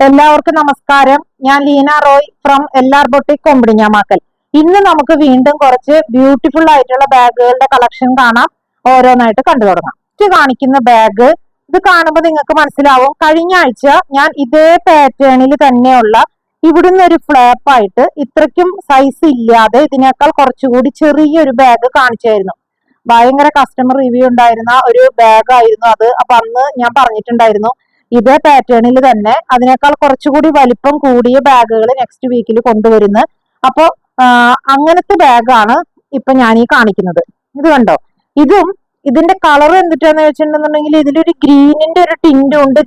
എല്ലാവർക്കും നമസ്കാരം. ഞാൻ Leena Roy from LR boutique Kombidinjamakkal. ഇന്ന് നമുക്ക് വീണ്ടും കുറച്ച് ബ്യൂട്ടിഫുൾ ആയിട്ടുള്ള ബാഗുകളുടെ കളക്ഷൻ കാണാം. ഓരോന്നായിട്ട് കണ്ടു തുടങ്ങാം. ഇത് കാണിക്കുന്ന ബാഗ് ഇത് കാണുമ്പോൾ നിങ്ങൾക്ക് മനസ്സിലാവും, കഴിഞ്ഞ ആഴ്ച ഞാൻ ഇതേ പാറ്റേണിൽ തന്നെയുള്ള ഇവിടുന്ന് ഒരു ഫ്ലാപ്പ് ആയിട്ട് ഇത്രയ്ക്കും സൈസ് ഇല്ലാതെ ഇതിനേക്കാൾ കുറച്ചുകൂടി ചെറിയൊരു ബാഗ് കാണിച്ചായിരുന്നു. ഭയങ്കര കസ്റ്റമർ റിവ്യൂ ഉണ്ടായിരുന്ന ഒരു ബാഗ് ആയിരുന്നു അത്. അപ്പൊ അന്ന് ഞാൻ പറഞ്ഞിട്ടുണ്ടായിരുന്നു ഇതേ പാറ്റേണിൽ തന്നെ അതിനേക്കാൾ കുറച്ചുകൂടി വലിപ്പം കൂടിയ ബാഗുകൾ നെക്സ്റ്റ് വീക്കിൽ കൊണ്ടുവരുന്നത്. അപ്പൊ അങ്ങനത്തെ ബാഗാണ് ഇപ്പൊ ഞാൻ ഈ കാണിക്കുന്നത്. ഇത് കണ്ടോ, ഇതിന്റെ കളർ എന്തിട്ടാന്ന് വെച്ചിട്ടുണ്ടെന്നുണ്ടെങ്കിൽ ഇതിലൊരു ഗ്രീനിന്റെ ഒരു ടിന്റും ഉണ്ട്,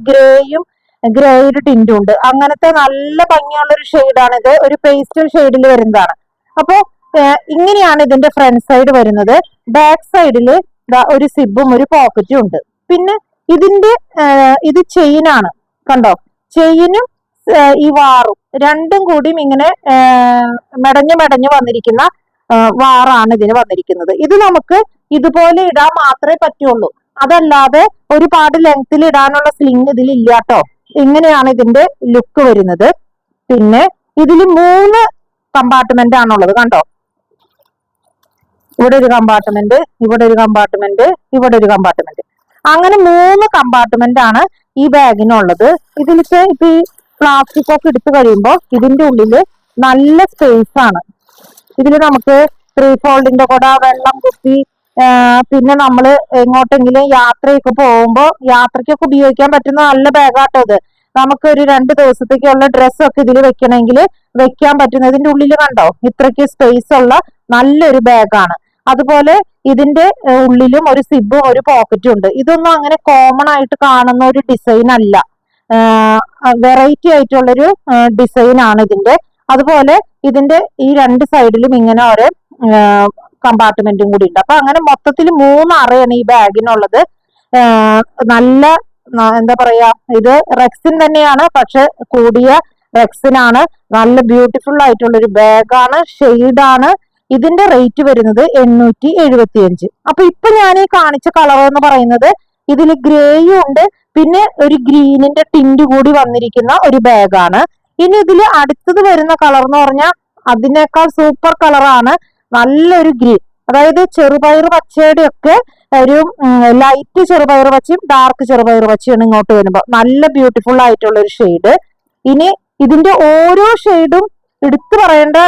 ഗ്രേ ഒരു ടിന്റും ഉണ്ട്. അങ്ങനത്തെ നല്ല ഭംഗിയുള്ള ഒരു ഷെയ്ഡാണ് ഇത്. ഒരു പേസ്റ്റൽ ഷെയ്ഡിൽ വരുന്നതാണ്. അപ്പോ ഇങ്ങനെയാണ് ഇതിന്റെ ഫ്രണ്ട് സൈഡ് വരുന്നത്. ബാക്ക് സൈഡില് ഒരു സിബും ഒരു പോക്കറ്റും ഉണ്ട്. പിന്നെ ഇത് ചെയിനാണ്, കണ്ടോ, ചെയിനും ഈ വാറും രണ്ടും കൂടിയും ഇങ്ങനെ മെടഞ്ഞു വന്നിരിക്കുന്ന വാറാണ് ഇതിന് വന്നിരിക്കുന്നത്. ഇത് നമുക്ക് ഇതുപോലെ ഇടാൻ മാത്രമേ പറ്റുള്ളൂ, അതല്ലാതെ ഒരുപാട് ലെങ്ത്തിൽ ഇടാനുള്ള സ്ലിങ് ഇതിൽ ഇല്ലാട്ടോ. ഇങ്ങനെയാണ് ഇതിന്റെ ലുക്ക് വരുന്നത്. പിന്നെ ഇതിൽ 3 കമ്പാർട്ട്മെന്റ് ആണുള്ളത്, കണ്ടോ. ഇവിടെ ഒരു കമ്പാർട്ട്മെന്റ്, ഇവിടെ ഒരു കമ്പാർട്ട്മെന്റ്, ഇവിടെ ഒരു കമ്പാർട്ട്മെന്റ്, അങ്ങനെ 3 കമ്പാർട്ട്മെന്റ് ആണ് ഈ ബാഗിനുള്ളത്. ഇതിലത്തെ ഇപ്പൊ ഈ പ്ലാസ്റ്റിക് ഒക്കെ എടുത്തു കഴിയുമ്പോൾ ഇതിന്റെ ഉള്ളില് നല്ല സ്പേസ് ആണ്. ഇതിൽ നമുക്ക് 3 ഫോൾഡിന്റെ കൂടെ വെള്ളം കുത്തി, പിന്നെ നമ്മൾ എങ്ങോട്ടെങ്കിലും യാത്രയൊക്കെ പോകുമ്പോൾ യാത്രയ്ക്കൊക്കെ ഉപയോഗിക്കാൻ പറ്റുന്ന നല്ല ബാഗാട്ടോ ഇത്. നമുക്ക് ഒരു 2 ദിവസത്തേക്കുള്ള ഡ്രസ്സൊക്കെ ഇതിൽ വെക്കണമെങ്കിൽ വെക്കാൻ പറ്റുന്ന, ഇതിന്റെ ഉള്ളിൽ കണ്ടോ ഇത്രയ്ക്ക് സ്പേസ് ഉള്ള നല്ലൊരു ബാഗാണ്. അതുപോലെ ഇതിന്റെ ഉള്ളിലും ഒരു സിബും ഒരു പോക്കറ്റും ഉണ്ട്. ഇതൊന്നും അങ്ങനെ കോമൺ ആയിട്ട് കാണുന്ന ഒരു ഡിസൈൻ അല്ല, വെറൈറ്റി ആയിട്ടുള്ളൊരു ഡിസൈൻ ആണ് ഇതിന്റെ. അതുപോലെ ഇതിന്റെ ഈ 2 സൈഡിലും ഇങ്ങനെ ഒരു കമ്പാർട്ട്മെന്റും കൂടി ഉണ്ട്. അപ്പൊ അങ്ങനെ മൊത്തത്തിൽ 3 അറയാണ് ഈ ബാഗിനുള്ളത്. നല്ല എന്താ പറയാ, ഇത് റെക്സിൻ തന്നെയാണ്, പക്ഷെ കൂടിയ റെക്സിനാണ്. നല്ല ബ്യൂട്ടിഫുൾ ആയിട്ടുള്ളൊരു ബാഗാണ്, ഷെയ്ഡാണ്. ഇതിന്റെ റേറ്റ് വരുന്നത് 875. അപ്പൊ ഇപ്പൊ ഞാൻ ഈ കാണിച്ച കളർ എന്ന് പറയുന്നത് ഇതിൽ ഗ്രേയും ഉണ്ട്, പിന്നെ ഒരു ഗ്രീനിന്റെ ടിന്റ് കൂടി വന്നിരിക്കുന്ന ഒരു ബാഗാണ്. ഇനി ഇതിൽ അടുത്തത് വരുന്ന കളർ എന്ന് പറഞ്ഞാൽ അതിനേക്കാൾ സൂപ്പർ കളറാണ്, നല്ലൊരു ഗ്രീൻ. അതായത് ചെറുപയർ പച്ചയുടെ ഒക്കെ ഒരു ലൈറ്റ് ചെറുപയർ പച്ചയും ഡാർക്ക് ചെറുപയർ പച്ചയാണ് ഇങ്ങോട്ട് വരുമ്പോൾ. നല്ല ബ്യൂട്ടിഫുൾ ആയിട്ടുള്ള ഒരു ഷെയ്ഡ്. ഇനി ഇതിന്റെ ഓരോ ഷെയ്ഡും എടുത്തു പറയേണ്ട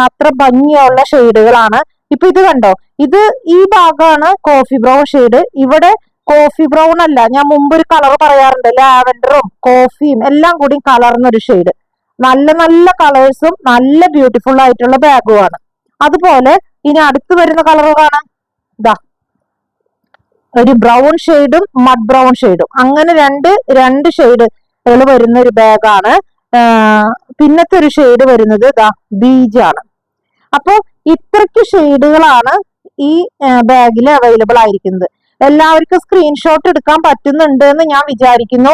അത്ര ഭംഗിയുള്ള ഷെയ്ഡുകളാണ്. ഇപ്പൊ ഇത് കണ്ടോ, ഈ ഭാഗമാണ് കോഫി ബ്രൗൺ ഷെയ്ഡ്. ഇവിടെ കോഫി ബ്രൗൺ അല്ല, ഞാൻ മുമ്പ് ഒരു കളർ പറയാറുണ്ട്, ലാവൻഡറും കോഫിയും എല്ലാം കൂടി കലർന്നൊരു ഷെയ്ഡ്. നല്ല നല്ല കളേഴ്സും നല്ല ബ്യൂട്ടിഫുൾ ആയിട്ടുള്ള ബാഗുമാണ്. അതുപോലെ ഇനി അടുത്ത് വരുന്ന കളർ കാണാം, ഇതാ ഒരു ബ്രൗൺ ഷെയ്ഡും മഡ് ബ്രൗൺ ഷെയ്ഡും, അങ്ങനെ രണ്ട് ഷെയ്ഡുകൾ വരുന്ന ഒരു ബാഗാണ്. പിന്നത്തെ ഒരു ഷെയ്ഡ് വരുന്നത് ബീജാണ്. അപ്പൊ ഇത്രയ്ക്ക് ഷെയ്ഡുകളാണ് ഈ ബാഗിൽ അവൈലബിൾ ആയിരിക്കുന്നത്. എല്ലാവർക്കും സ്ക്രീൻഷോട്ട് എടുക്കാൻ പറ്റുന്നുണ്ട് എന്ന് ഞാൻ വിചാരിക്കുന്നു.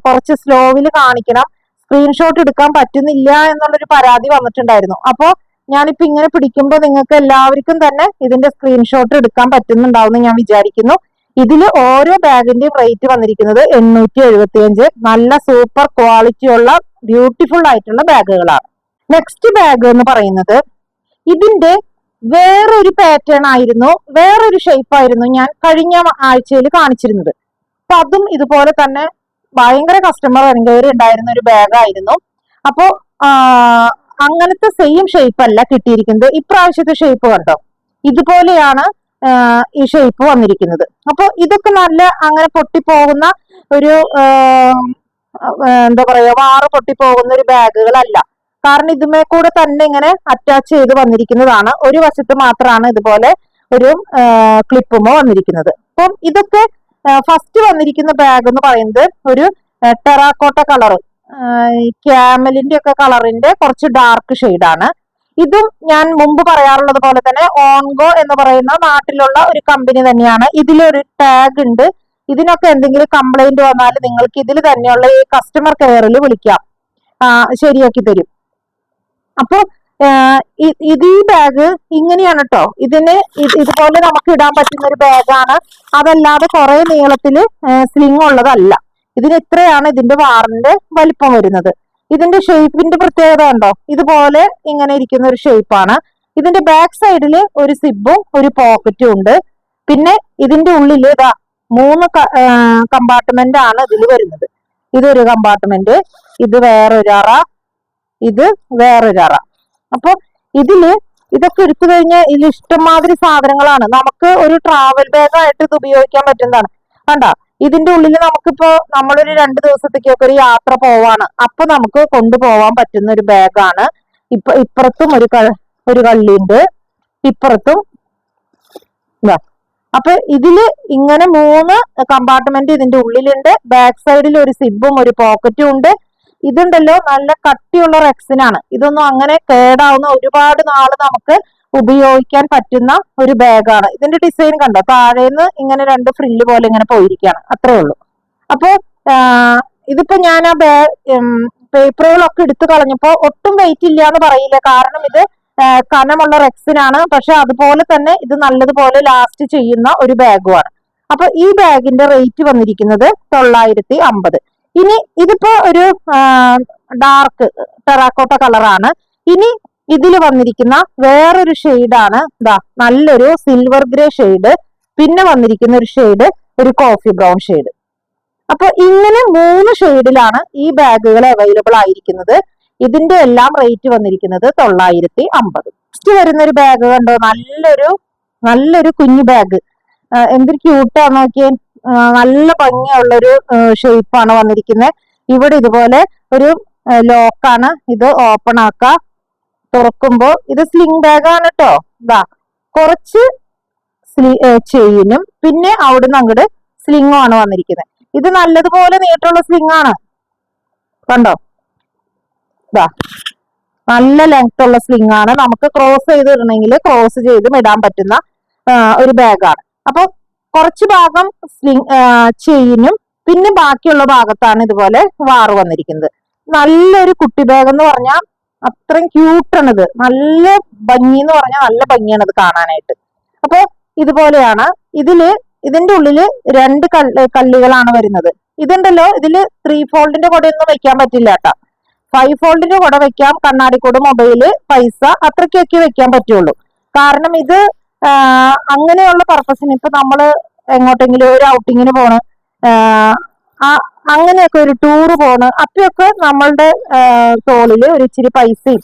കുറച്ച് സ്ലോവിൽ കാണിക്കണം, സ്ക്രീൻഷോട്ട് എടുക്കാൻ പറ്റുന്നില്ല എന്നുള്ളൊരു പരാതി വന്നിട്ടുണ്ടായിരുന്നു. അപ്പോ ഞാനിപ്പോ ഇങ്ങനെ പിടിക്കുമ്പോൾ നിങ്ങൾക്ക് എല്ലാവർക്കും തന്നെ ഇതിന്റെ സ്ക്രീൻഷോട്ട് എടുക്കാൻ പറ്റുന്നുണ്ടാവും ഞാൻ വിചാരിക്കുന്നു. ഇതിൽ ഓരോ ബാഗിന്റെയും റേറ്റ് വന്നിരിക്കുന്നത് 875. നല്ല സൂപ്പർ ക്വാളിറ്റി ഉള്ള ബ്യൂട്ടിഫുൾ ആയിട്ടുള്ള ബാഗുകളാണ്. നെക്സ്റ്റ് ബാഗ് എന്ന് പറയുന്നത് ഇതിന്റെ വേറൊരു പാറ്റേൺ ആയിരുന്നു, വേറൊരു ഷേപ്പ് ആയിരുന്നു ഞാൻ കഴിഞ്ഞ ആഴ്ചയിൽ കാണിച്ചിരുന്നത്. അപ്പൊ അതും ഇതുപോലെ തന്നെ ഭയങ്കര കസ്റ്റമർ എൻക്വയറി ഉണ്ടായിരുന്ന ഒരു ബാഗായിരുന്നു. അപ്പോ അങ്ങനത്തെ സെയിം ഷേപ്പ് അല്ല കിട്ടിയിരിക്കുന്നത്. ഇപ്രാവശ്യത്തെ ഷേപ്പ് കണ്ടോ, ഇതുപോലെയാണ് ഈ ഷേപ്പ് വന്നിരിക്കുന്നത്. അപ്പൊ ഇതൊക്കെ നല്ല അങ്ങനെ പൊട്ടിപ്പോകുന്ന ഒരു എന്താ പറയാ, വാറ് പൊട്ടിപ്പോകുന്ന ഒരു ബാഗുകളല്ല. കാരണം ഇതുമേ കൂടെ തന്നെ ഇങ്ങനെ അറ്റാച്ച് ചെയ്ത് വന്നിരിക്കുന്നതാണ്. ഒരു വശത്ത് മാത്രമാണ് ഇതുപോലെ ഒരു ക്ലിപ്പുമോ വന്നിരിക്കുന്നത്. അപ്പം ഇതൊക്കെ ഫസ്റ്റ് വന്നിരിക്കുന്ന ബാഗ് എന്ന് പറയുന്നത് ഒരു ടെറാക്കോട്ട കളർ, ക്യാമലിന്റെ ഒക്കെ കളറിന്റെ കുറച്ച് ഡാർക്ക് ഷെയ്ഡാണ്. ഇതും ഞാൻ മുമ്പ് പറയാറുള്ളത് പോലെ തന്നെ ഓൺഗോ എന്ന് പറയുന്ന നാട്ടിലുള്ള ഒരു കമ്പനി തന്നെയാണ്. ഇതിലൊരു ടാഗ് ഉണ്ട്. ഇതിനൊക്കെ എന്തെങ്കിലും കംപ്ലൈന്റ് വന്നാൽ നിങ്ങൾക്ക് ഇതിൽ തന്നെയുള്ള ഈ കസ്റ്റമർ കെയറിൽ വിളിക്കാം, ശരിയാക്കി തരും. അപ്പൊ ഈ ബാഗ് ഇങ്ങനെയാണ് കേട്ടോ. ഇതുപോലെ നമുക്ക് ഇടാൻ പറ്റുന്ന ഒരു ബാഗാണ്, അതല്ലാതെ കുറെ നീളത്തില് സ്ലിങ് ഉള്ളതല്ല. ഇതിന് ഇത്രയാണ് ഇതിന്റെ വാറിന്റെ വലിപ്പം വരുന്നത്. ഇതിന്റെ ഷേപ്പിന്റെ പ്രത്യേകത കണ്ടോ, ഇതുപോലെ ഇങ്ങനെ ഇരിക്കുന്ന ഒരു ഷേപ്പാണ്. ഇതിന്റെ ബാക്ക് സൈഡിൽ ഒരു സിബും ഒരു പോക്കറ്റും ഉണ്ട്. പിന്നെ ഇതിന്റെ ഉള്ളിൽ ഇതാ 3 കമ്പാർട്ട്മെന്റ് ആണ് ഇതിൽ വരുന്നത്. ഇതൊരു കമ്പാർട്ട്മെന്റ്, ഇത് വേറൊരു അറ, ഇത് വേറൊരു അറ. അപ്പൊ ഇതൊക്കെ എടുത്തു കഴിഞ്ഞാൽ ഇതിൽ ഇഷ്ടംമാതിരി സാധനങ്ങളാണ്. നമുക്ക് ഒരു ട്രാവൽ ബാഗ് ആയിട്ട് ഇത് ഉപയോഗിക്കാൻ പറ്റുന്നതാണ്. കണ്ട, ഇതിന്റെ ഉള്ളിൽ നമുക്കിപ്പോ നമ്മളൊരു 2 ദിവസത്തേക്കൊക്കെ ഒരു യാത്ര പോവാണ്, അപ്പൊ നമുക്ക് കൊണ്ടുപോവാൻ പറ്റുന്ന ഒരു ബാഗാണ്. ഇപ്പുറത്തും ഒരു കള്ളിയുണ്ട്, ഇപ്പുറത്തും. അപ്പൊ ഇതില് ഇങ്ങനെ 3 കമ്പാർട്ട്മെന്റ് ഇതിന്റെ ഉള്ളിലുണ്ട്. ബാക്ക് സൈഡിൽ ഒരു സിബും ഒരു പോക്കറ്റും ഉണ്ട്. ഇതുണ്ടല്ലോ നല്ല കട്ടിയുള്ള റെക്സിനാണ്. ഇതൊന്നും അങ്ങനെ കേടാവുന്ന, ഒരുപാട് നാള് നമുക്ക് ഉപയോഗിക്കാൻ പറ്റുന്ന ഒരു ബാഗാണ്. ഇതിന്റെ ഡിസൈൻ കണ്ടോ, താഴേന്ന് ഇങ്ങനെ 2 ഫ്രില്ല് പോലെ ഇങ്ങനെ പോയിരിക്കുകയാണ്, അത്രേ ഉള്ളൂ. അപ്പൊ ഇതിപ്പോ ഞാൻ ആ പേപ്പറുകളൊക്കെ എടുത്തു കളഞ്ഞപ്പോ ഒട്ടും വെയിറ്റ് ഇല്ല എന്ന് പറയില്ല, കാരണം ഇത് കനമുള്ള റെക്സിനാണ്. പക്ഷെ അതുപോലെ തന്നെ ഇത് നല്ലതുപോലെ ലാസ്റ്റ് ചെയ്യുന്ന ഒരു ബാഗുമാണ്. അപ്പൊ ഈ ബാഗിന്റെ റേറ്റ് വന്നിരിക്കുന്നത് 950. ഇനി ഇതിപ്പോ ഒരു ഡാർക്ക് ടെറാക്കോട്ട കളറാണ്. ഇനി ഇതിൽ വന്നിരിക്കുന്ന വേറൊരു ഷെയ്ഡാണ് നല്ലൊരു സിൽവർ ഗ്രേ ഷെയ്ഡ്. പിന്നെ വന്നിരിക്കുന്ന ഒരു ഷെയ്ഡ് ഒരു കോഫി ബ്രൗൺ ഷെയ്ഡ്. അപ്പൊ ഇങ്ങനെ 3 ഷെയ്ഡിലാണ് ഈ ബാഗുകൾ അവൈലബിൾ ആയിരിക്കുന്നത്. ഇതിന്റെ എല്ലാം റേറ്റ് വന്നിരിക്കുന്നത് 950. നെക്സ്റ്റ് വരുന്ന ഒരു ബാഗ് കണ്ടോ, നല്ലൊരു കുഞ്ഞു ബാഗ്. എന്തൊരു ക്യൂട്ടാന്ന് നോക്കിയേ, നല്ല ഭംഗിയുള്ളൊരു ഷേപ്പാണ് വന്നിരിക്കുന്നത്. ഇവിടെ ഇതുപോലെ ഒരു ലോക്കാണ്, ഇത് ഓപ്പൺ ആക്കാം. തുറക്കുമ്പോ ഇത് സ്ലിംഗ് ബാഗാണ് കേട്ടോ. കുറച്ച് ചെയിനും പിന്നെ അവിടുന്ന് അങ്ങോട്ട് സ്ലിങ്ങും ആണ് വന്നിരിക്കുന്നത്. ഇത് നല്ലതുപോലെ നീട്ടുള്ള സ്ലിംഗ് ആണ്, കണ്ടോ. നല്ല ലെങ്ത് ഉള്ള സ്ലിംഗ് ആണ്. നമുക്ക് ക്രോസ് ചെയ്ത് ഇടണമെങ്കിൽ ക്രോസ് ചെയ്തും ഇടാൻ പറ്റുന്ന ഒരു ബാഗാണ്. അപ്പൊ കുറച്ച് ഭാഗം ചെയിനും പിന്നെ ബാക്കിയുള്ള ഭാഗത്താണ് ഇതുപോലെ വാറ് വന്നിരിക്കുന്നത്. നല്ലൊരു കുട്ടി ബാഗ് എന്ന് പറഞ്ഞാൽ അത്രയും ക്യൂട്ടാണിത്. നല്ല ഭംഗി എന്ന് പറഞ്ഞാൽ നല്ല ഭംഗിയാണ് ഇത് കാണാനായിട്ട്. അപ്പൊ ഇതുപോലെയാണ്. ഇതിന്റെ ഉള്ളില് 2 കള്ളികളാണ് വരുന്നത്. ഇതുണ്ടല്ലോ, ഇതില് 3 ഫോൾഡിന്റെ കുടയൊന്നും വെക്കാൻ പറ്റില്ല കേട്ടോ. 5 ഫോൾഡിന്റെ കുട വെക്കാം, കണ്ണാടിക്കൂട്, മൊബൈല്, പൈസ, അത്രയ്ക്കൊക്കെ വെക്കാൻ പറ്റുള്ളൂ. കാരണം ഇത് അങ്ങനെയുള്ള പർപ്പസിന് ഇപ്പൊ നമ്മള് എങ്ങോട്ടെങ്കിലും ഒരു ഔട്ടിങ്ങിന് പോണ്, അങ്ങനെയൊക്കെ ഒരു ടൂറ് പോണ്, അപ്പൊക്കെ നമ്മളുടെ തോളില് ഒരു ഇച്ചിരി പൈസയും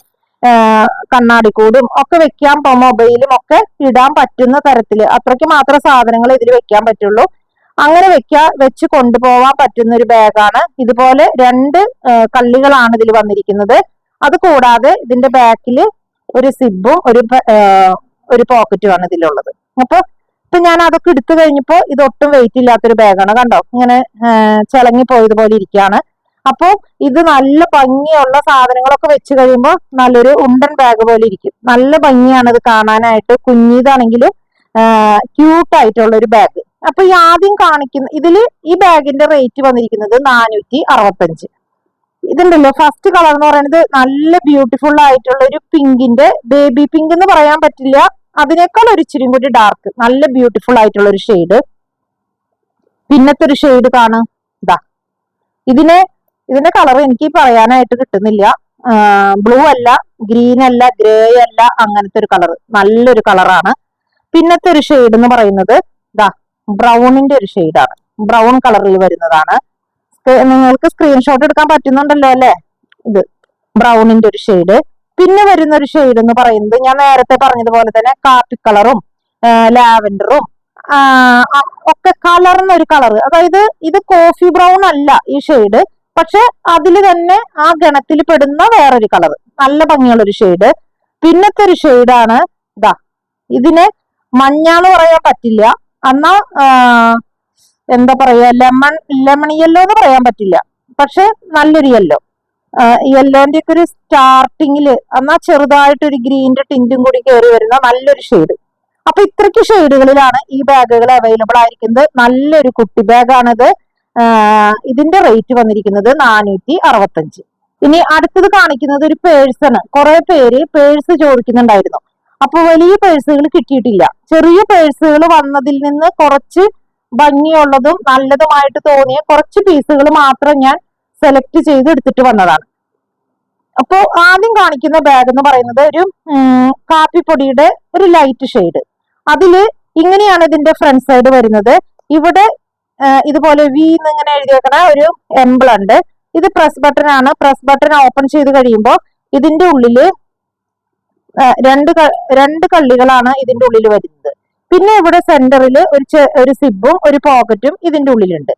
കണ്ണാടിക്കൂടും ഒക്കെ വെക്കാൻ, മൊബൈലും ഒക്കെ ഇടാൻ പറ്റുന്ന തരത്തില് അത്രയ്ക്ക് മാത്രം സാധനങ്ങൾ ഇതിൽ വെക്കാൻ പറ്റുള്ളൂ. അങ്ങനെ വെച്ച് കൊണ്ടുപോവാൻ പറ്റുന്ന ഒരു ബാഗാണ്. ഇതുപോലെ 2 കള്ളികളാണ് ഇതിൽ വന്നിരിക്കുന്നത്. അത് കൂടാതെ ഇതിന്റെ ബാക്കില് ഒരു സിബും ഒരു പോക്കറ്റുമാണ് ഇതിലുള്ളത്. അപ്പൊ ഞാൻ അതൊക്കെ എടുത്തു കഴിഞ്ഞപ്പോ ഇതൊട്ടും വെയിറ്റ് ഇല്ലാത്തൊരു ബാഗാണ്. കണ്ടോ, ഇങ്ങനെ ചിളങ്ങി പോയതുപോലെ ഇരിക്കുകയാണ്. അപ്പൊ ഇത് നല്ല ഭംഗിയുള്ള സാധനങ്ങളൊക്കെ വെച്ച് കഴിയുമ്പോൾ നല്ലൊരു ഉണ്ടൻ ബാഗ് പോലെ ഇരിക്കും. നല്ല ഭംഗിയാണ് ഇത് കാണാനായിട്ട്. കുഞ്ഞിതാണെങ്കിലും ക്യൂട്ടായിട്ടുള്ള ഒരു ബാഗ്. അപ്പൊ ഈ ആദ്യം കാണിക്കുന്ന ഈ ബാഗിന്റെ റേറ്റ് വന്നിരിക്കുന്നത് 465. ഇതുണ്ടല്ലോ, ഫസ്റ്റ് കളർ എന്ന് പറയുന്നത് നല്ല ബ്യൂട്ടിഫുൾ ആയിട്ടുള്ള ഒരു പിങ്കിന്റെ, ബേബി പിങ്ക് എന്ന് പറയാൻ പറ്റില്ല, അതിനേക്കാൾ ഒരു ഇച്ചിരി കൂടി ഡാർക്ക്, നല്ല ബ്യൂട്ടിഫുൾ ആയിട്ടുള്ള ഒരു ഷെയ്ഡ്. പിന്നത്തെ ഒരു ഷെയ്ഡ് കാണും, ഇതിന്റെ കളർ എനിക്ക് പറയാനായിട്ട് കിട്ടുന്നില്ല. ബ്ലൂ അല്ല, ഗ്രീൻ അല്ല, ഗ്രേ അല്ല, അങ്ങനത്തെ ഒരു കളർ, നല്ലൊരു കളറാണ്. പിന്നത്തെ ഒരു ഷെയ്ഡ് എന്ന് പറയുന്നത് ബ്രൗണിന്റെ ഒരു ഷെയ്ഡാണ്, ബ്രൗൺ കളറിൽ വരുന്നതാണ്. നിങ്ങൾക്ക് സ്ക്രീൻഷോട്ട് എടുക്കാൻ പറ്റുന്നുണ്ടല്ലോ അല്ലെ. ഇത് ബ്രൗണിന്റെ ഒരു ഷെയ്ഡ്. പിന്നെ വരുന്ന ഒരു ഷെയ്ഡ് എന്ന് പറയുന്നത് ഞാൻ നേരത്തെ പറഞ്ഞതുപോലെ തന്നെ കാപ്പി കളറും ലാവൻഡറും ഒക്കെ കലർന്ന ഒരു കളർ. അതായത് ഇത് കോഫി ബ്രൗൺ അല്ല ഈ ഷെയ്ഡ്, പക്ഷെ അതിൽ തന്നെ ആ ഗണത്തിൽ പെടുന്ന വേറൊരു കളർ, നല്ല ഭംഗിയുള്ള ഒരു ഷെയ്ഡ്. പിന്നത്തെ ഒരു ഷെയ്ഡാണ് ഇതിനെ മഞ്ഞ എന്ന് പറയാൻ പറ്റില്ല, എന്നാ എന്താ പറയാ, ലെമൺ യെല്ലോ എന്ന് പറയാൻ പറ്റില്ല, പക്ഷെ നല്ലൊരു യെല്ലോ. യെല്ലോന്റെ ഒക്കെ ഒരു സ്റ്റാർട്ടിങ്ങില് എന്നാ ചെറുതായിട്ടൊരു ഗ്രീനിന്റെ ടിന്റും കൂടി കയറി വരുന്ന നല്ലൊരു ഷെയ്ഡ്. അപ്പൊ ഇത്രയ്ക്ക് ഷെയ്ഡുകളിലാണ് ഈ ബാഗുകൾ അവൈലബിൾ ആയിരിക്കുന്നത്. നല്ലൊരു കുട്ടി ബാഗാണിത്. ഇതിന്റെ റേറ്റ് വന്നിരിക്കുന്നത് 465. ഇനി അടുത്തത് കാണിക്കുന്നത് ഒരു പേഴ്സാണ്. കുറെ പേര് പേഴ്സ് ചോദിക്കുന്നുണ്ടായിരുന്നു. അപ്പൊ വലിയ പേഴ്സുകൾ കിട്ടിയിട്ടില്ല. ചെറിയ പേഴ്സുകൾ വന്നതിൽ നിന്ന് കുറച്ച് ഭംഗിയുള്ളതും നല്ലതുമായിട്ട് തോന്നിയ കുറച്ച് പീസുകൾ മാത്രം ഞാൻ സെലക്ട് ചെയ്ത് എടുത്തിട്ട് വന്നതാണ്. അപ്പോ ആദ്യം കാണിക്കുന്ന ബാഗ് എന്ന് പറയുന്നത് ഒരു കാപ്പിപ്പൊടിയുടെ ഒരു ലൈറ്റ് ഷെയ്ഡ്. അതില് ഇങ്ങനെയാണ് ഇതിന്റെ ഫ്രണ്ട് സൈഡ് വരുന്നത്. ഇവിടെ ഇതുപോലെ വി എന്നിങ്ങനെ എഴുതിയേക്കണ ഒരു എംബിൾ ഉണ്ട്. ഇത് പ്രസ് ബട്ടൺ ആണ്. പ്രസ് ബട്ടൺ ഓപ്പൺ ചെയ്ത് കഴിയുമ്പോൾ ഇതിന്റെ ഉള്ളില് രണ്ട് കള്ളികളാണ് ഇതിന്റെ ഉള്ളിൽ വരുന്നത്. പിന്നെ ഇവിടെ സെന്ററിൽ ഒരു സിബും ഒരു പോക്കറ്റും ഇതിന്റെ ഉള്ളിലുണ്ട്.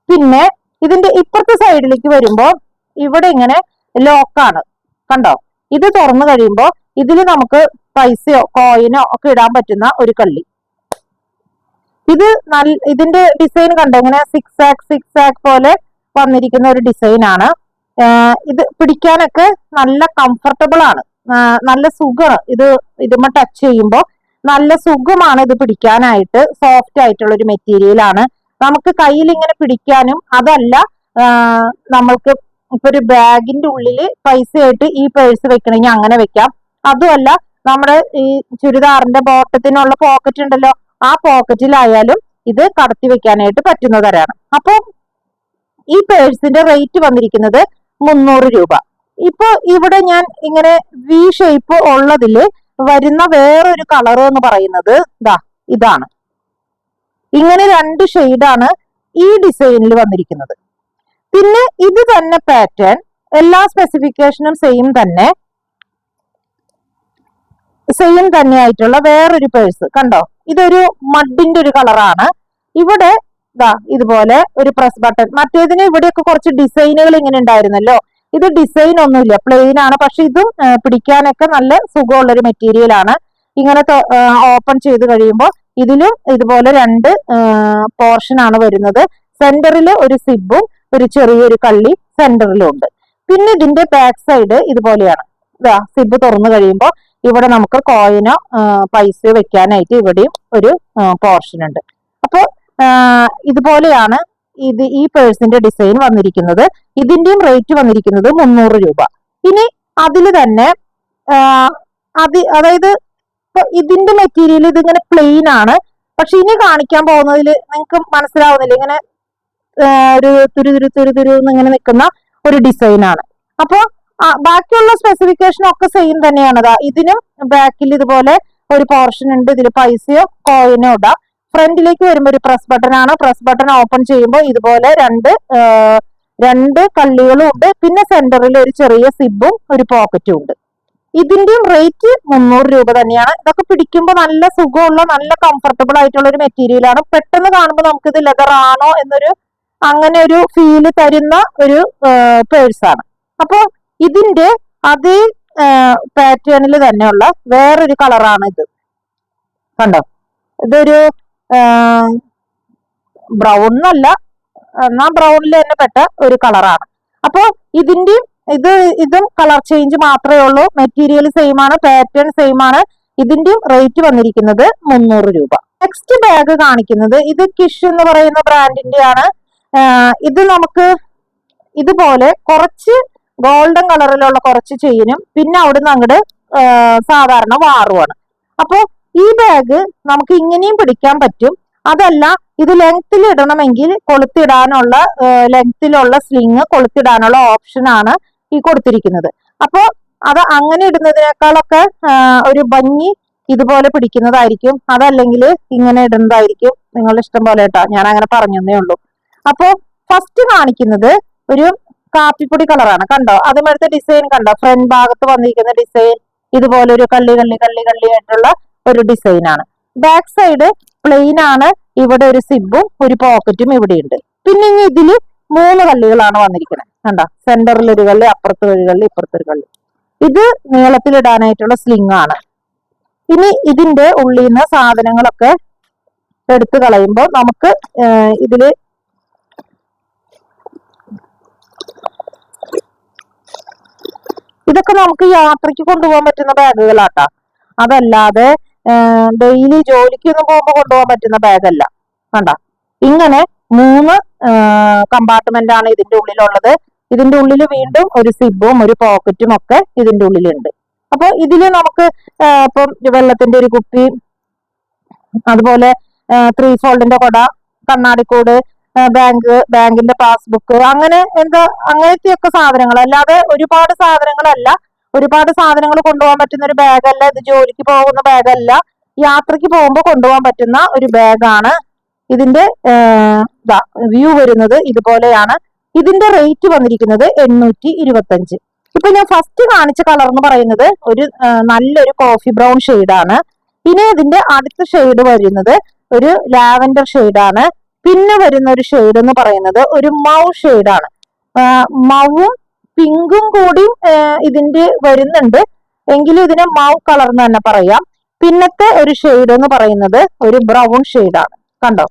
പിന്നെ ഇതിന്റെ ഇപ്പുറത്തെ സൈഡിലേക്ക് വരുമ്പോ ഇവിടെ ഇങ്ങനെ ലോക്കാണ്, കണ്ടോ? ഇത് തുറന്നു കഴിയുമ്പോ ഇതിൽ നമുക്ക് പൈസയോ കോയിനോ ഒക്കെ ഇടാൻ പറ്റുന്ന ഒരു കള്ളി. ഇതിന്റെ ഡിസൈൻ കണ്ടോ? ഇങ്ങനെ സിക്സ് ആക്ക് പോലെ വന്നിരിക്കുന്ന ഒരു ഡിസൈൻ ആണ്. ഇത് പിടിക്കാനൊക്കെ നല്ല കംഫർട്ടബിൾ ആണ്, നല്ല സുഖമാണ്. ഇതുമ്മ ടച്ച് ചെയ്യുമ്പോൾ നല്ല സുഖമാണ് ഇത് പിടിക്കാനായിട്ട്. സോഫ്റ്റ് ആയിട്ടുള്ള ഒരു മെറ്റീരിയൽ ആണ്. നമുക്ക് കയ്യിൽ ഇങ്ങനെ പിടിക്കാനും, അതല്ല നമ്മൾക്ക് ഇപ്പൊ ഒരു ബാഗിന്റെ ഉള്ളിൽ പൈസയായിട്ട് ഈ പേഴ്സ് വെക്കണമെങ്കിൽ അങ്ങനെ വെക്കാം. അതുമല്ല നമ്മുടെ ഈ ചുരിദാറിന്റെ ബോട്ടത്തിനുള്ള പോക്കറ്റ് ഉണ്ടല്ലോ, ആ പോക്കറ്റിലായാലും ഇത് കടത്തി വെക്കാനായിട്ട് പറ്റുന്ന തരാണ്. അപ്പൊ ഈ പേഴ്സിന്റെ റേറ്റ് വന്നിരിക്കുന്നത് 300 രൂപ. ഇപ്പൊ ഇവിടെ ഞാൻ ഇങ്ങനെ വി ഷേപ്പ് ഉള്ളതില് വരുന്ന വേറൊരു കളർ എന്ന് പറയുന്നത് ഇതാണ്. ഇങ്ങനെ 2 ഷെയ്ഡാണ് ഈ ഡിസൈനിൽ വന്നിരിക്കുന്നത്. പിന്നെ ഇത് തന്നെ പാറ്റേൺ, എല്ലാ സ്പെസിഫിക്കേഷനും സെയിം തന്നെയായിട്ടുള്ള വേറൊരു പേഴ്സ് കണ്ടോ? ഇതൊരു മഡിന്റെ ഒരു കളറാണ്. ഇവിടെ ഇതുപോലെ ഒരു പ്രസ് ബട്ടൺ. മറ്റേതിന് ഇവിടെയൊക്കെ കുറച്ച് ഡിസൈനുകൾ ഇങ്ങനെ ഉണ്ടായിരുന്നല്ലോ. ഇത് ഡിസൈൻ ഒന്നുമില്ല, പ്ലെയിൻ ആണ്. പക്ഷെ ഇതും പിടിക്കാനൊക്കെ നല്ല സുഖമുള്ള ഒരു മെറ്റീരിയൽ ആണ്. ഇങ്ങനെ ഓപ്പൺ ചെയ്ത് കഴിയുമ്പോൾ ഇതിലും ഇതുപോലെ 2 പോർഷൻ ആണ് വരുന്നത്. സെന്ററിൽ ഒരു സിബും ഒരു ചെറിയൊരു കള്ളി സെന്ററിലും ഉണ്ട്. പിന്നെ ഇതിന്റെ ബാക്ക് സൈഡ് ഇതുപോലെയാണ്. സിബ് തുറന്നു കഴിയുമ്പോൾ ഇവിടെ നമുക്ക് കോയിനോ പൈസയോ വെക്കാനായിട്ട് ഇവിടെയും ഒരു പോർഷൻ ഉണ്ട്. അപ്പോ ഇതുപോലെയാണ് ഈ പേഴ്സിന്റെ ഡിസൈൻ വന്നിരിക്കുന്നത്. ഇതിന്റെയും റേറ്റ് വന്നിരിക്കുന്നത് 300 രൂപ. ഇനി അതില് തന്നെ അതായത് ഇതിന്റെ മെറ്റീരിയൽ ഇതിങ്ങനെ പ്ലെയിൻ ആണ്. പക്ഷെ ഇനി കാണിക്കാൻ പോകുന്നതിൽ നിങ്ങൾക്ക് മനസ്സിലാവുന്നില്ല, ഇങ്ങനെ ഒരു തുരു ഇങ്ങനെ നിൽക്കുന്ന ഒരു ഡിസൈൻ ആണ്. അപ്പോ ബാക്കിയുള്ള സ്പെസിഫിക്കേഷൻ ഒക്കെ സെയിം തന്നെയാണ്. ഇതിനും ബാക്കിൽ ഇതുപോലെ ഒരു പോർഷൻ ഉണ്ട്. ഇതിൽ പൈസയോ കോയിനോ ഇടാം. ഫ്രണ്ടിലേക്ക് വരുമ്പോൾ ഒരു പ്രസ് ബട്ടൺ ആണ്. പ്രസ് ബട്ടൺ ഓപ്പൺ ചെയ്യുമ്പോൾ ഇതുപോലെ രണ്ട് കള്ളികളും ഉണ്ട്. പിന്നെ സെന്ററിൽ ഒരു ചെറിയ സിബും ഒരു പോക്കറ്റും ഉണ്ട്. ഇതിന്റെയും റേറ്റ് 300 രൂപ തന്നെയാണ്. ഇതൊക്കെ പിടിക്കുമ്പോൾ നല്ല സുഖമുള്ള, നല്ല കംഫർട്ടബിൾ ആയിട്ടുള്ള ഒരു മെറ്റീരിയൽ ആണ്. പെട്ടെന്ന് കാണുമ്പോൾ നമുക്ക് ഇത് ലെതർ ആണോ എന്നൊരു അങ്ങനെ ഒരു ഫീല് തരുന്ന ഒരു പേഴ്സ് ആണ്. അപ്പോ ഇതിന്റെ അതേ പാറ്റേണിൽ തന്നെയുള്ള വേറൊരു കളറാണ് ഇത്, കണ്ടോ? ഇതൊരു ബ്രൗൺ അല്ല, എന്നാ ബ്രൗണിൽ തന്നെ പെട്ട ഒരു കളറാണ്. അപ്പോ ഇതും കളർ ചേഞ്ച് മാത്രമേ ഉള്ളൂ. മെറ്റീരിയൽ സെയിം ആണ്, പാറ്റേൺ സെയിം ആണ്. ഇതിന്റെയും റേറ്റ് വന്നിരിക്കുന്നത് 300 രൂപ. നെക്സ്റ്റ് ബാഗ് കാണിക്കുന്നത് ഇത് കിഷ് എന്ന് പറയുന്ന ബ്രാൻഡിന്റെ ആണ്. ഇത് നമുക്ക് ഇതുപോലെ കുറച്ച് ഗോൾഡൻ കളറിലുള്ള കുറച്ച് ചെയിനും പിന്നെ അവിടുന്ന് അങ്ങോട്ട് സാധാരണ വാറുമാണ്. അപ്പോ ഈ ബാഗ് നമുക്ക് ഇങ്ങനെയും പിടിക്കാൻ പറ്റും. അതല്ല ഇത് ലെങ്ത്തിൽ ഇടണമെങ്കിൽ കൊളുത്തിടാനുള്ള ലെങ്ത്തിലുള്ള സ്ലിങ് കൊളുത്തിടാനുള്ള ഓപ്ഷൻ ആണ് ഈ കൊടുത്തിരിക്കുന്നത്. അപ്പോ അത് അങ്ങനെ ഇടുന്നതിനേക്കാളൊക്കെ ഒരു ഭംഗി ഇതുപോലെ പിടിക്കുന്നതായിരിക്കും. അതല്ലെങ്കിൽ ഇങ്ങനെ ഇടുന്നതായിരിക്കും നിങ്ങളുടെ ഇഷ്ടം പോലെ കേട്ടോ. ഞാൻ അങ്ങനെ പറഞ്ഞതേ ഉള്ളൂ. അപ്പോ ഫസ്റ്റ് കാണിക്കുന്നത് ഒരു കാപ്പിപ്പൊടി കളറാണ്. കണ്ടോ? അതുപോലത്തെ ഡിസൈൻ കണ്ടോ? ഫ്രണ്ട് ഭാഗത്ത് വന്നിരിക്കുന്ന ഡിസൈൻ ഇതുപോലെ ഒരു കള്ളി ആയിട്ടുള്ള ഒരു ഡിസൈൻ ആണ്. ബാക്ക് സൈഡ് പ്ലെയിൻ ആണ്. ഇവിടെ ഒരു സിബും ഒരു പോക്കറ്റും ഇവിടെ ഉണ്ട്. പിന്നെ ഇനി ഇതില് 3 കള്ളികളാണ് വന്നിരിക്കുന്നത്. കണ്ടോ? സെന്ററിൽ ഒരു കള്ളി, അപ്പുറത്ത് ഒരു കള്ളി, ഇപ്പുറത്ത് ഒരു കള്ളി. ഇത് നീളത്തിലിടാനായിട്ടുള്ള സ്ലിങ് ആണ്. ഇനി ഇതിന്റെ ഉള്ളിൽ നിന്ന് സാധനങ്ങളൊക്കെ എടുത്തു കളയുമ്പോൾ നമുക്ക് ഇതില് ഇതൊക്കെ നമുക്ക് യാത്രയ്ക്ക് കൊണ്ടുപോകാൻ പറ്റുന്ന ബാഗുകളാട്ടാ. അതല്ലാതെ ഡെയിലി ജോലിക്കൊന്നും പോകുമ്പോൾ കൊണ്ടുപോകാൻ പറ്റുന്ന ബാഗല്ല. കണ്ട, ഇങ്ങനെ 3 കമ്പാർട്ട്മെന്റ് ആണ് ഇതിന്റെ ഉള്ളിലുള്ളത്. ഇതിന്റെ ഉള്ളിൽ വീണ്ടും ഒരു സിബും ഒരു പോക്കറ്റും ഒക്കെ ഇതിന്റെ ഉള്ളിലുണ്ട്. അപ്പൊ ഇതില് നമുക്ക് ഇപ്പം വെള്ളത്തിന്റെ ഒരു കുപ്പി, അതുപോലെ 3 ഫോൾഡിന്റെ കൊട, കണ്ണാടിക്കൂട്, ബാങ്കിന്റെ പാസ്ബുക്ക്, അങ്ങനെ എന്താ അങ്ങനത്തെയൊക്കെ സാധനങ്ങൾ, അല്ലാതെ ഒരുപാട് സാധനങ്ങളല്ല. ഒരുപാട് സാധനങ്ങൾ കൊണ്ടുപോകാൻ പറ്റുന്ന ഒരു ബാഗല്ല ഇത്. ജോലിക്ക് പോകുന്ന ബാഗല്ല, യാത്രക്ക് പോകുമ്പോൾ കൊണ്ടുപോകാൻ പറ്റുന്ന ഒരു ബാഗാണ്. ഇതിന്റെ വ്യൂ വരുന്നത് ഇതുപോലെയാണ്. ഇതിന്റെ റേറ്റ് വന്നിരിക്കുന്നത് 825. ഇപ്പൊ ഞാൻ ഫസ്റ്റ് കാണിച്ച കളർ എന്ന് പറയുന്നത് ഒരു നല്ലൊരു കോഫി ബ്രൗൺ ഷെയ്ഡാണ്. ഇനി ഇതിന്റെ അടുത്ത ഷെയ്ഡ് വരുന്നത് ഒരു ലാവൻഡർ ഷെയ്ഡാണ്. പിന്നെ വരുന്ന ഒരു ഷെയ്ഡ് എന്ന് പറയുന്നത് ഒരു മൗ ഷെയ്ഡാണ്. മൗവും പിങ്കും കൂടി ഇതിന്റെ വരുന്നുണ്ട്, എങ്കിലും ഇതിനെ മൗ കളർ എന്ന് തന്നെ പറയാം. പിന്നത്തെ ഒരു ഷെയ്ഡ് എന്ന് പറയുന്നത് ഒരു ബ്രൗൺ ഷെയ്ഡാണ്. കണ്ടോ,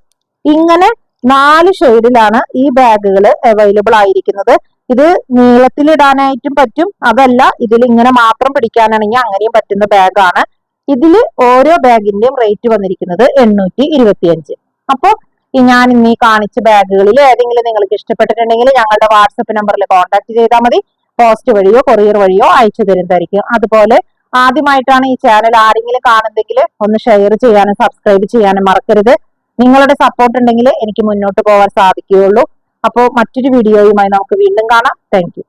ഇങ്ങനെ 4 ഷെയ്ഡിലാണ് ഈ ബാഗുകൾ അവൈലബിൾ ആയിരിക്കുന്നത്. ഇത് നീളത്തിലിടാനായിട്ടും പറ്റും, അതല്ല ഇതിൽ ഇങ്ങനെ മാത്രം പിടിക്കാനാണെങ്കിൽ അങ്ങനെയും പറ്റുന്ന ബാഗാണ്. ഇതിൽ ഓരോ ബാഗിന്റെയും റേറ്റ് വന്നിരിക്കുന്നത് 825. അപ്പോ ഞാൻ ഇന്ന് ഈ കാണിച്ച ബാഗുകളിൽ ഏതെങ്കിലും നിങ്ങൾക്ക് ഇഷ്ടപ്പെട്ടിട്ടുണ്ടെങ്കിൽ ഞങ്ങളുടെ വാട്സപ്പ് നമ്പറിൽ കോൺടാക്ട് ചെയ്താൽ മതി. പോസ്റ്റ് വഴിയോ കൊറിയർ വഴിയോ അയച്ചു തരുന്നതായിരിക്കും. അതുപോലെ ആദ്യമായിട്ടാണ് ഈ ചാനൽ ആരെങ്കിലും കാണുന്നെങ്കിൽ ഒന്ന് ഷെയർ ചെയ്യാനും സബ്സ്ക്രൈബ് ചെയ്യാനും മറക്കരുത്. നിങ്ങളുടെ സപ്പോർട്ട് ഉണ്ടെങ്കിൽ എനിക്ക് മുന്നോട്ട് പോകാൻ സാധിക്കുകയുള്ളൂ. അപ്പോൾ മറ്റൊരു വീഡിയോയുമായി നമുക്ക് വീണ്ടും കാണാം. Thank you.